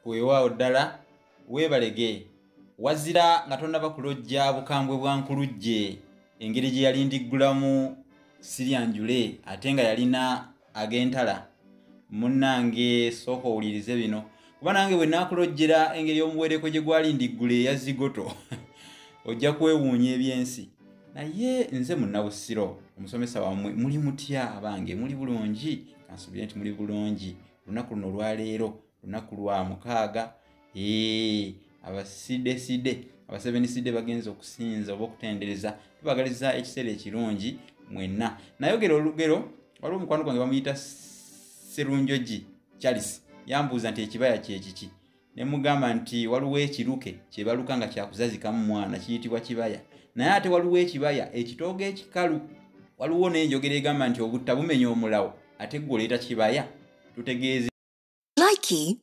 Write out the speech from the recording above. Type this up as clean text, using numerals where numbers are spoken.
weewaawo ddala weebalege wazira nga tonnaba kulojja bukambwe bwa nkulujje engeri gye yali ndiggulamu siryanjule ate nga yalina ag'entala. Munnange sooka owulirize bino kuba nange bwe naakulojjera engeri omuweereko gye gwali ndiggula eya zigoto ojja kwewuunya ebyensi. Naye nze munnabusiro omusomesa wammwe muli mutya abange, muli bulungi? Kansubire nti muli bulungi. Lunaku luno olwaleero lunaku lwa mukaaga. Abasidde abaseveniside bagenza okusinza oba okutendereza. Tubagaliza ekiseera ekirungi mwenna. Nayogera olugero waliwo omukwano gwange bamuyita Serunjoji Charles yambuuza nti ekibaya kye kiki. Ne mugamba nti waliwo ekiruke kye baluka nga kyakuzazikamu mwana kiyitibwa kibaya. Naye ate waliwo ekibaya ekitoogo ekikalu. Waliwo n'enjogera egamba nti obutta bumenya omulawo ate ggwe oleeta kibaya. Tutegeeze. Likey